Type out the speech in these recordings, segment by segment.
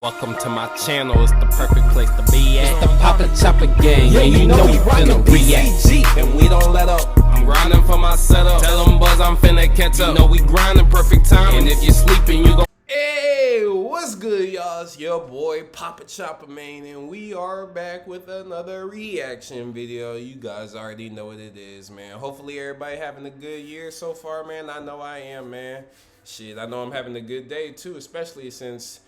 Welcome to my channel, it's the perfect place to be at. The Poppa Choppa gang, and you know we finna react. And we don't let up, I'm grinding for my setup. Tell them buzz I'm finna catch up. You know we grinding perfect time, and if you're sleeping, you gon' Hey, what's good, y'all? It's your boy Poppa Choppa, man, and we are back with another reaction video. You guys already know what it is, man. Hopefully everybody having a good year so far, man. I know I am, man. Shit, I know I'm having a good day too, especially since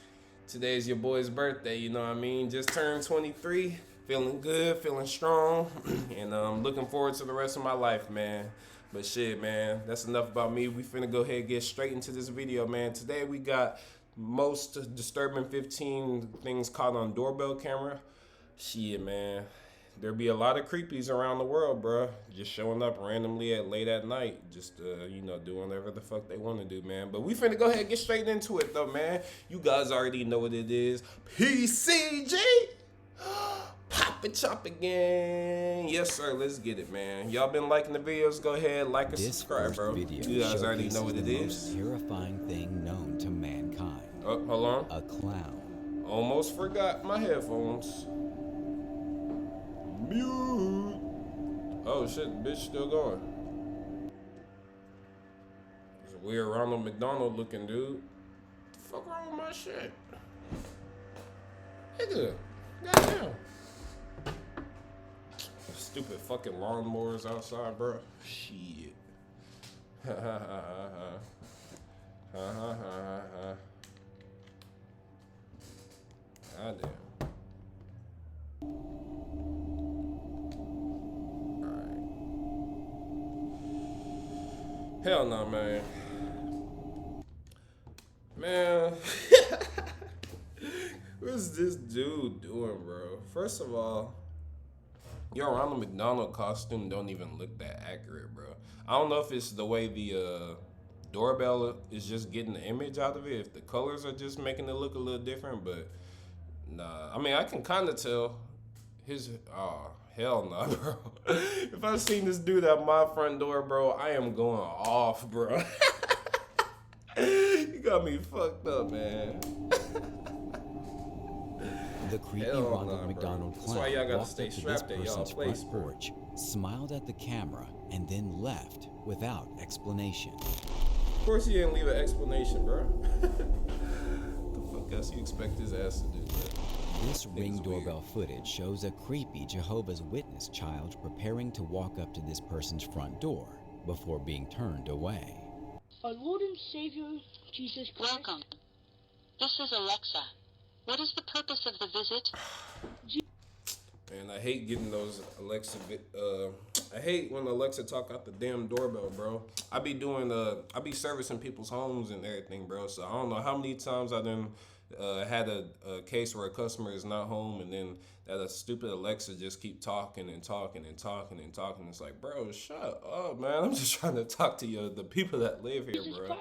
today's your boy's birthday, you know what I mean? Just turned 23, feeling good, feeling strong, and looking forward to the rest of my life, man. But shit, man, that's enough about me. We finna go ahead and get straight into this video, man. Today we got most disturbing 15 things caught on doorbell camera. Shit, man. There be a lot of creepies around the world, bro. Just showing up randomly late at night, just you know, doing whatever the fuck they want to do, man. But we finna go ahead and get straight into it, though, man. You guys already know what it is. PCG, Poppa Choppa gang. Yes, sir. Let's get it, man. Y'all been liking the videos? Go ahead, like and subscribe, bro. You guys already know what it is. The most terrifying thing known to mankind. Oh, hold on. A clown. Almost forgot my headphones. Mute. Oh shit, bitch still going. It's a weird Ronald McDonald looking dude. What the fuck wrong with my shit? Nigga, goddamn. Stupid fucking lawnmowers outside, bro. Shit. Ha ha ha ha ha. Ha ha ha ha. Goddamn. Hell no, man. Man. What's this dude doing, bro? First of all, your Ronald McDonald costume don't even look that accurate, bro. I don't know if it's the way the doorbell is just getting the image out of it, if the colors are just making it look a little different, but nah. I mean, I can kind of tell his, hell no, bro. If I seen this dude at my front door, bro, I am going off, bro. You got me fucked up, man. The creepy Ronald McDonald clown walked up to this person's front porch, smiled at the camera, and then left without explanation. Of course he didn't leave an explanation, bro. What the fuck else you expect his ass to do, bro? This Ring doorbell footage shows a creepy Jehovah's Witness child preparing to walk up to this person's front door before being turned away. Our Lord and Savior, Jesus Christ. Welcome. This is Alexa. What is the purpose of the visit? Man, I hate getting those Alexa. I hate when Alexa talk out the damn doorbell, bro. I be servicing people's homes and everything, bro. So I don't know how many times I done had a case where a customer is not home, and then that a stupid Alexa just keep talking and talking and talking and talking. It's like, bro, shut up, man. I'm just trying to talk to the people that live here, bro.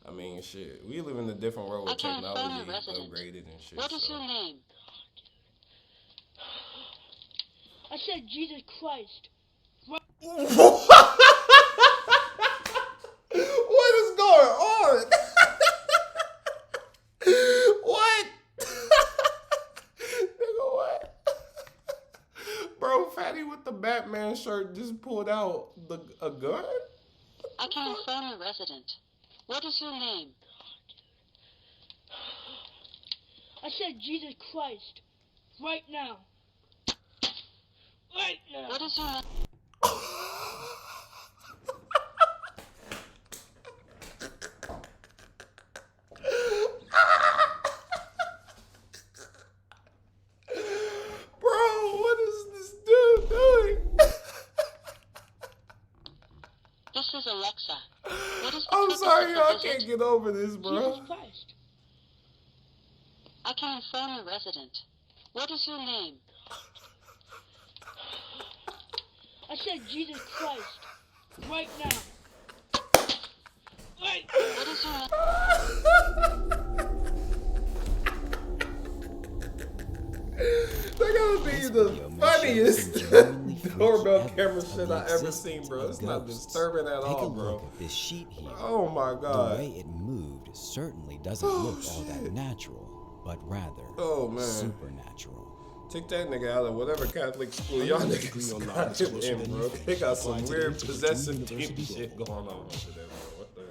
I mean, shit. We live in a different world with technology upgraded and shit. What is your name? I said Jesus Christ. What is going on? What? Nigga, what? Bro, Fatty with the Batman shirt just pulled out a gun? I can phone a resident. What is your name? I said Jesus Christ. Right now. Right now. What is your name? This is Alexa. What is the I'm sorry, I can't get over this, bro. Jesus Christ. I can phone a resident. What is your name? I said Jesus Christ. Right now. Right now. What is your name? That gotta be the funniest doorbell camera shit I ever seen, bro. It's not disturbing at all, bro. Look at this sheet here. Oh my god. The way it moved certainly doesn't look all that natural. but rather Oh, man. supernatural. Take that nigga out of whatever Catholic school y'all niggas got him in, bro. They got some weird possessive deep shit going on over there, bro. What the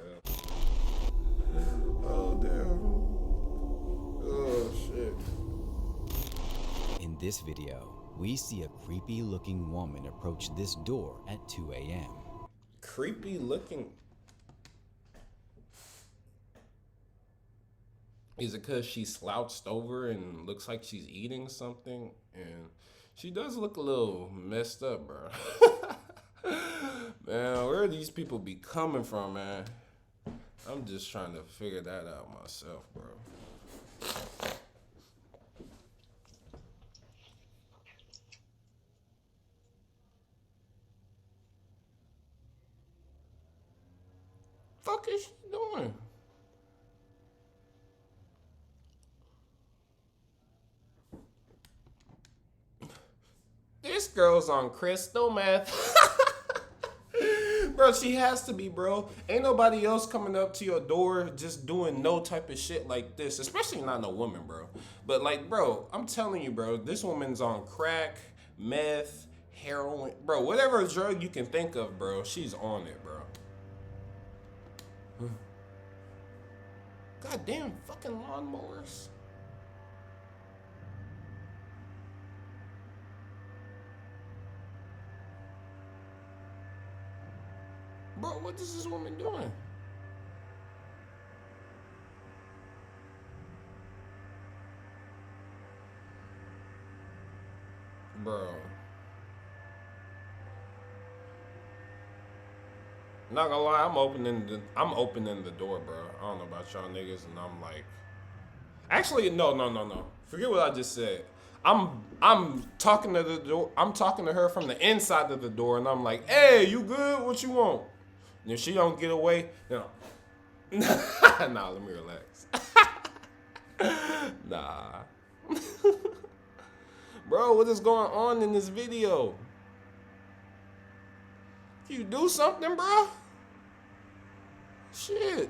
hell? Oh, damn. Oh, shit. In this video, we see a creepy looking woman approach this door at 2 a.m. Creepy looking. Is it because she slouched over and looks like she's eating something? And she does look a little messed up, bro. Man, where do these people be coming from, man? I'm just trying to figure that out myself, bro. Fuck is she doing? This girl's on crystal meth. Bro, she has to be, bro. Ain't nobody else coming up to your door just doing no type of shit like this. Especially not no woman, bro. But like, bro, I'm telling you, bro, this woman's on crack, meth, heroin. Bro, whatever drug you can think of, bro, she's on it, bro. Goddamn fucking lawnmowers. Bro, what is this woman doing? Bro. Not gonna lie, I'm opening the door, bro. I don't know about y'all niggas, and I'm like, actually, no. Forget what I just said. I'm talking to the door. I'm talking to her from the inside of the door, and I'm like, "Hey, you good? What you want?" And if she don't get away, no. Nah, let me relax. Nah. Bro, what is going on in this video? Can you do something, bro? Shit.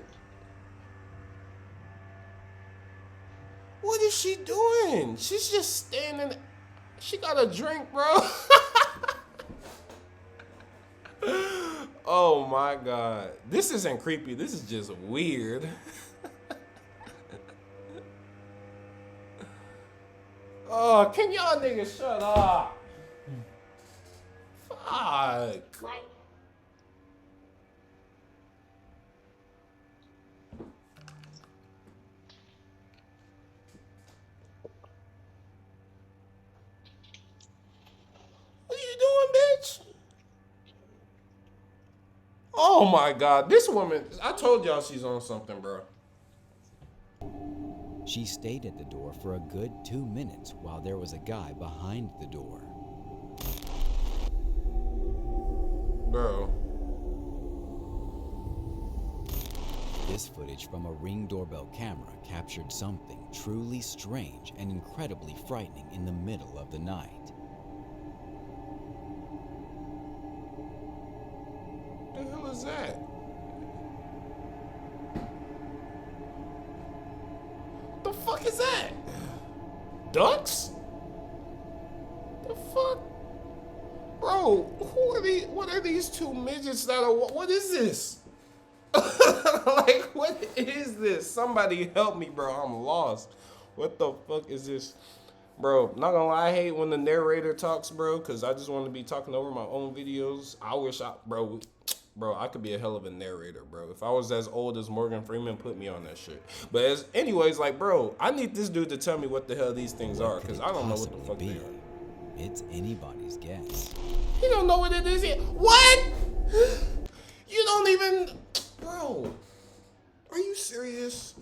What is she doing? She's just standing. She got a drink, bro. Oh my God. This isn't creepy. This is just weird. Oh, can y'all niggas shut up? Fuck. What are you doing, bitch? Oh my God, this woman, I told y'all she's on something, bro. She stayed at the door for a good 2 minutes while there was a guy behind the door. Bro. This footage from a Ring doorbell camera captured something truly strange and incredibly frightening in the middle of the night. What the hell is that? The fuck is that? Ducks? The fuck? Bro, what are these two midgets that are, what is this? Like, what is this? Somebody help me, bro. I'm lost. What the fuck is this? Bro, not gonna lie, I hate when the narrator talks, bro, because I just want to be talking over my own videos. I wish bro, I could be a hell of a narrator, bro. If I was as old as Morgan Freeman, put me on that shit. But anyways, like, bro, I need this dude to tell me what the hell these things are, because I don't know what the fuck they are. It's anybody's guess. You don't know what it is yet. What? You don't even, bro. Are you serious?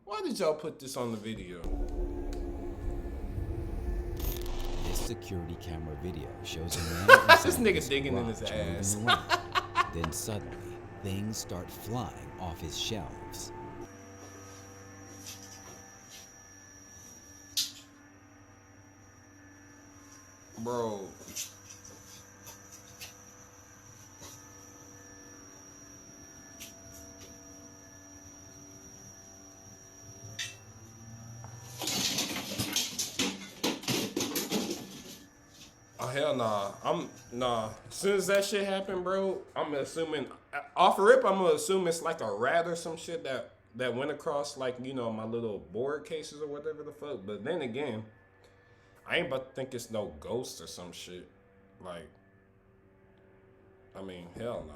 Why did y'all put this on the video? This security camera video shows a man this nigga digging in his ass. Then suddenly, things start flying off his shelves. Bro. hell nah. Nah. As soon as that shit happened, bro, I'm assuming off rip, I'm gonna assume it's like a rat or some shit that went across like, you know, my little board cases or whatever the fuck. But then again, I ain't about to think it's no ghost or some shit. Like, I mean, hell nah.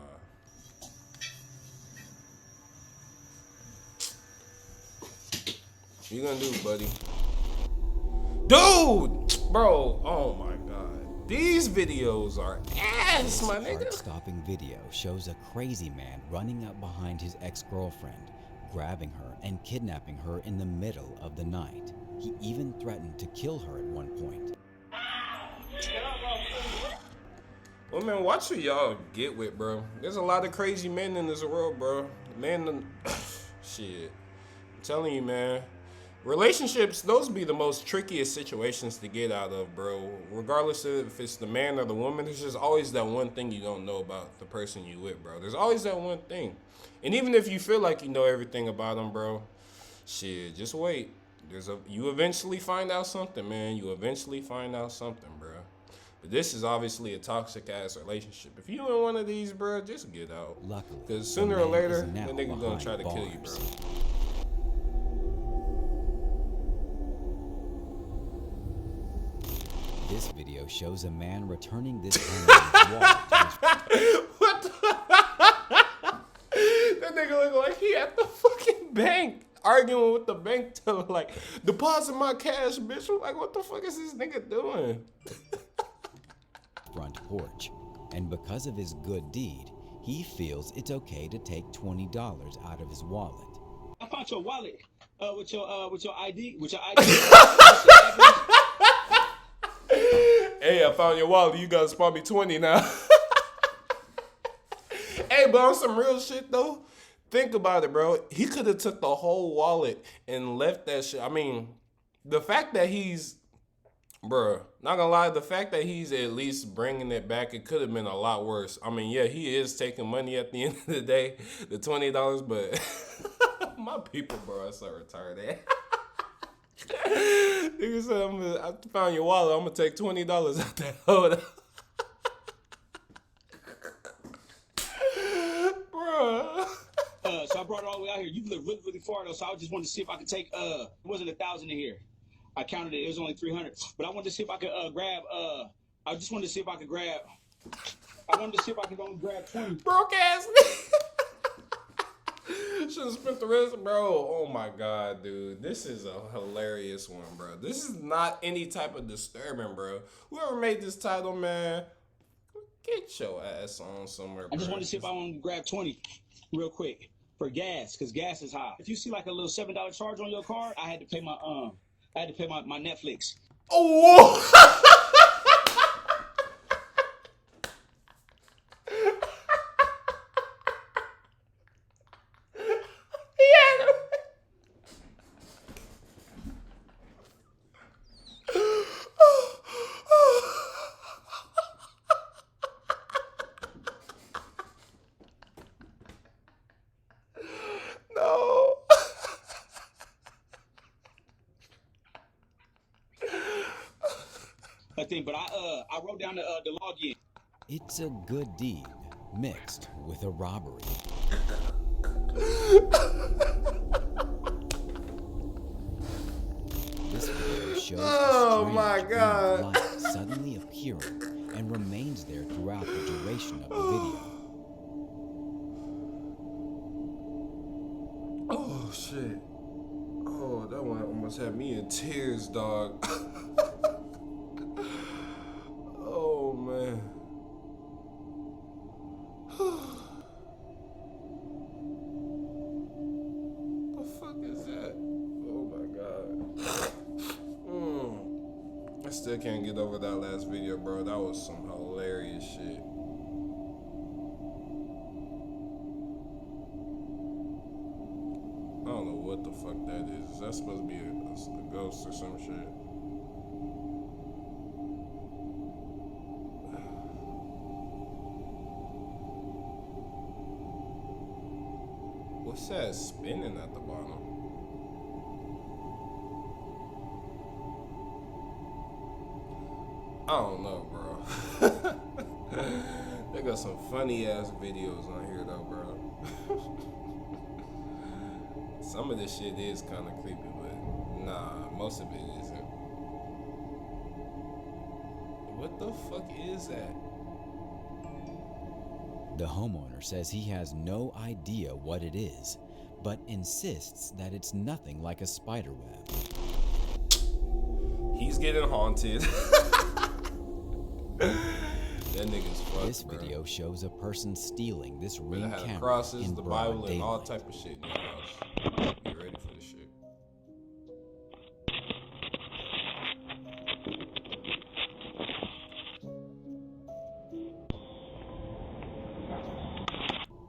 You gonna do, buddy? Dude! Bro, oh my god. These videos are ass, my nigga. This heart-stopping video shows a crazy man running up behind his ex-girlfriend, grabbing her and kidnapping her in the middle of the night. He even threatened to kill her at one point. Well, man, watch who y'all get with, bro. There's a lot of crazy men in this world, bro. Man, shit. I'm telling you, man. Relationships, those be the most trickiest situations to get out of, bro. Regardless of if it's the man or the woman, there's just always that one thing you don't know about the person you with, bro. There's always that one thing. And even if you feel like you know everything about them, bro, shit, just wait. You eventually find out something, man. You eventually find out something, bro. But this is obviously a toxic-ass relationship. If you in one of these, bro, just get out. Luckily, because sooner or later, the nigga gonna try to kill you, bro. This video shows a man returning this wallet to his... What the? That nigga look like he at the fucking bank arguing with the bank teller, like, deposit my cash, bitch. I'm like, what the fuck is this nigga doing? front porch. And because of his good deed, he feels it's okay to take $20 out of his wallet. I found your wallet with your ID. With your ID. Hey, I found your wallet. You gotta spot me 20 now. Hey, but on some real shit though, think about it, bro. He could have took the whole wallet and left that shit. I mean, the fact that he's, bro, not gonna lie, the fact that he's at least bringing it back, it could have been a lot worse. I mean, yeah, he is taking money at the end of the day, the $20, but my people, bro, are so retarded. Nigga said, I found your wallet, I'm gonna take $20 out that. Hold up. Bro. So I brought it all the way out here. You live really, really far though, so I just wanted to see if I could take it wasn't 1,000 in here. I counted it, it was only 300. But I wanted to see if I could grab I just wanted to see if I could grab 20. Broke ass. Should have spent the rest, bro. Oh my god, dude. This is a hilarious one, bro. This is not any type of disturbing, bro. Whoever made this title, man, get your ass on somewhere, bro. I just wanted to see if I want to grab 20 real quick for gas, because gas is high. If you see like a little $7 charge on your card, I had to pay my my Netflix. Oh, no. But I wrote down the login. It's a good deed mixed with a robbery. This video shows Oh a my strange God. green light suddenly appearing and remains there throughout the duration of the video. Oh shit. Oh, that one almost had me in tears, dog. Oh man. The fuck is that? Oh my god. I still can't get over that last video, bro. That was some hilarious shit. I don't know what the fuck that is. Is that supposed to be a ghost or some shit? What's that spinning at the bottom? I don't know, bro. They got some funny ass videos on here though, bro. Some of this shit is kind of creepy, but nah, most of it isn't. What the fuck is that? The homeowner says he has no idea what it is, but insists that it's nothing like a spider web. He's getting haunted. That nigga's fucked. This video shows a person stealing this It ring had camera crosses, in the broad Bible, and all daylight. type of shit in the house. Get ready for this shit.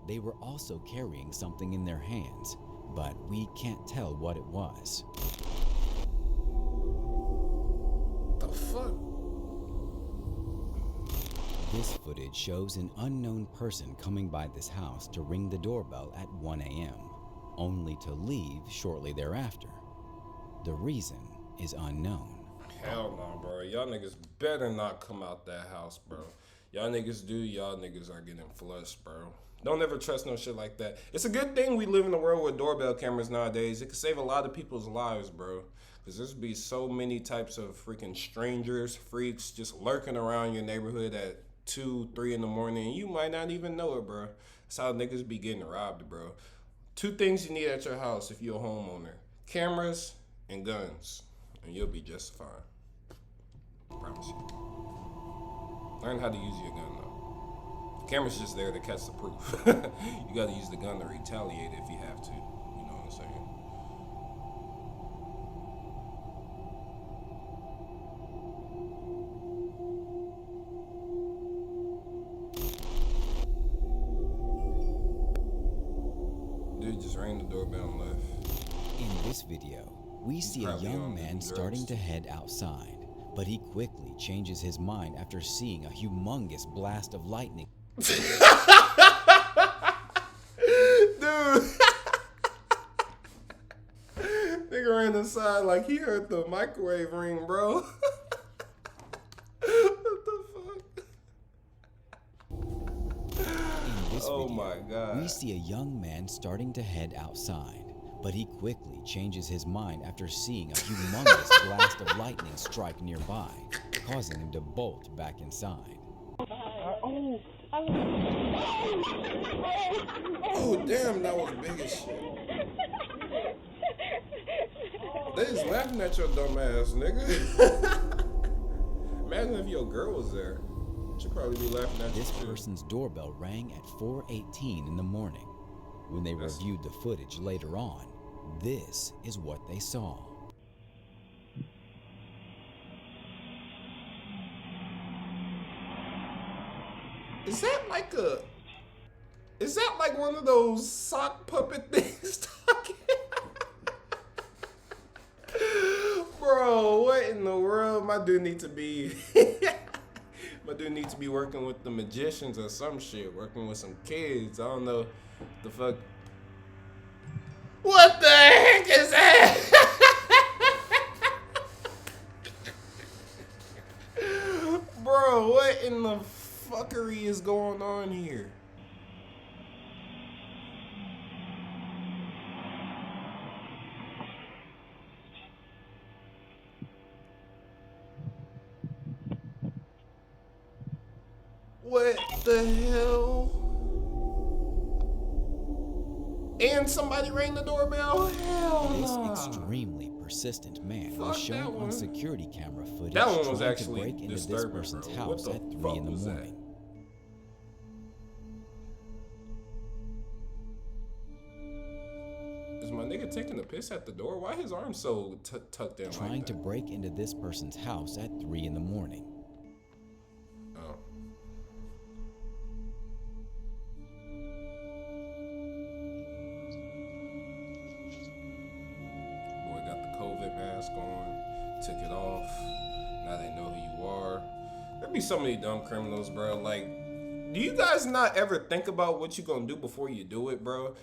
They were also carrying something in their hands, but we can't tell what it was. The fuck? This footage shows an unknown person coming by this house to ring the doorbell at 1 a.m., only to leave shortly thereafter. The reason is unknown. Hell no, bro. Y'all niggas better not come out that house, bro. Y'all niggas do, y'all niggas are getting flushed, bro. Don't ever trust no shit like that. It's a good thing we live in a world with doorbell cameras nowadays. It could save a lot of people's lives, bro. Because there's be so many types of freaking strangers, freaks, just lurking around your neighborhood at 2, 3 in the morning. And you might not even know it, bro. That's how niggas be getting robbed, bro. 2 things you need at your house if you're a homeowner. Cameras and guns. And you'll be just fine. I promise you. Learn how to use your gun, though. The camera's just there to catch the proof. You gotta use the gun to retaliate if you have to. You know what I'm saying? Dude just rang the doorbell and left. In this video, we see a probably young on man drugs. starting to head outside, but he quickly changes his mind after seeing a humongous blast of lightning. Dude. Nigga ran inside like he heard the microwave ring, bro. What the fuck? In this Oh video, my God. we see a young man starting to head outside, but he quickly changes his mind after seeing a humongous blast of lightning strike nearby, causing him to bolt back inside. Oh, damn, that was big as shit. They just laughing at your dumb ass, nigga. Imagine if your girl was there. She'd probably be laughing at you This too. person's doorbell rang at 4:18 in the morning. When they reviewed the footage later on, this is what they saw. Is that like one of those sock puppet things talking? Bro, what in the world? My dude need to be working with the magicians or some shit, working with some kids. I don't know the fuck. What the heck is that? Bro, what in the fuckery is going on here? What the hell? And somebody rang the doorbell? Hell This nah. extremely persistent man Fuck was shown that on one. security camera footage That one was trying actually to break into this disturbing, person's bro. house What at the 3 fuck in the was that? morning. Is my nigga taking a piss at the door? Why his arm so tucked in Trying like to that? break into this person's house at 3 in the morning. Oh. Boy got the COVID mask on, took it off. Now they know who you are. There be so many dumb criminals, bro. Like, do you guys not ever think about what you gonna do before you do it, bro?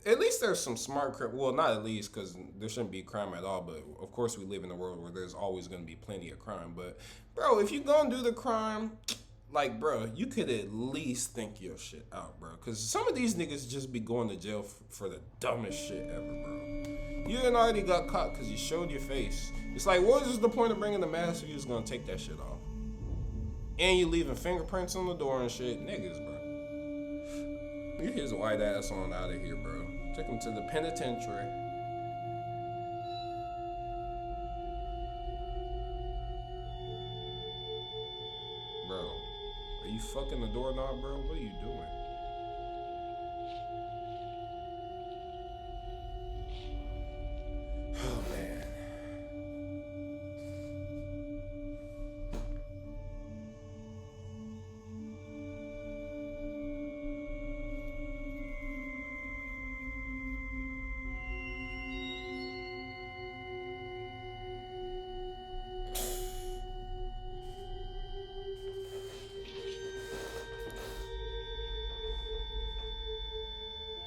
At least there's some smart crime. Well, not at least, because there shouldn't be crime at all. But of course, we live in a world where there's always going to be plenty of crime. But bro, if you gonna do the crime, like, bro, you could at least think your shit out, bro. Because some of these niggas just be going to jail for the dumbest shit ever, bro. You done already got caught because you showed your face. It's like, what is the point of bringing the mask if you just gonna take that shit off? And you leaving fingerprints on the door and shit. Niggas, bro. Get his white ass on out of here, bro. Take him to the penitentiary. Bro, are you fucking the doorknob, bro? What are you doing? Oh, man.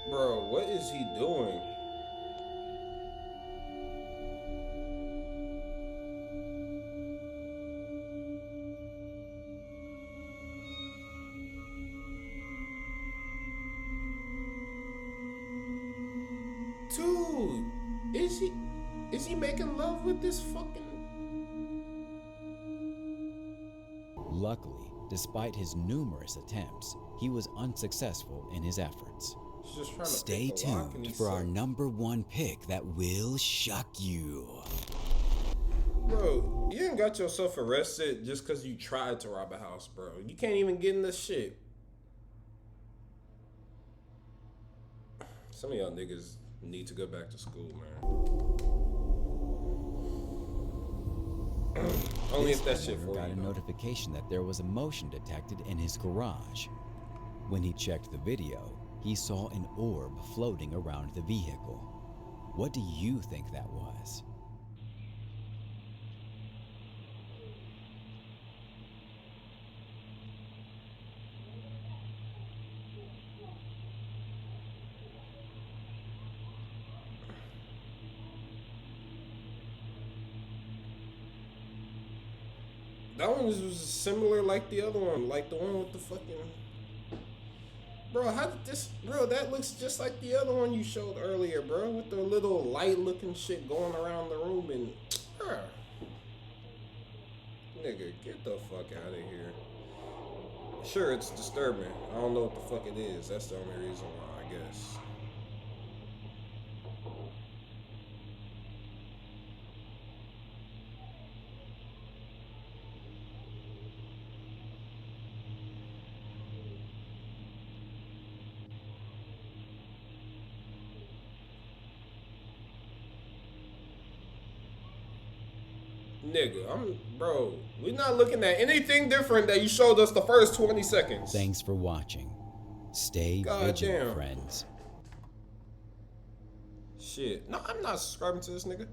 Bro, what is he doing? Dude, is he making love with this fucking... Luckily, despite his numerous attempts, he was unsuccessful in his efforts. He's just trying to Stay pick the lock and tuned he's for our sick. #1 pick that will shock you. Bro, you didn't got yourself arrested just because you tried to rob a house, bro. You can't even get in this shit. Some of y'all niggas need to go back to school, man. Only if that shit Homeowner for got you, a though. notification that there was a motion detected in his garage. When he checked the video, he saw an orb floating around the vehicle. What do you think that was? That one was similar like the other one, like the one with the fucking... Bro, how did this... Bro, that looks just like the other one you showed earlier, bro, with the little light-looking shit going around the room and... Bruh. Nigga, get the fuck out of here. Sure, it's disturbing. I don't know what the fuck it is. That's the only reason why, I guess. Nigga, bro, we're not looking at anything different that you showed us the first 20 seconds. Thanks for watching. Stay God vigilant, damn. friends. Shit. No, I'm not subscribing to this nigga.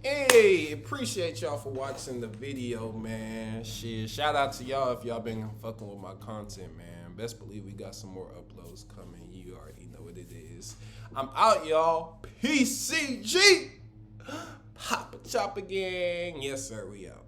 Hey, appreciate y'all for watching the video, man. Shit, shout out to y'all if y'all been fucking with my content, man. Best believe we got some more uploads coming. You already know what it is. I'm out, y'all. PCG. Poppa Choppa Gang. Yes, sir, we out.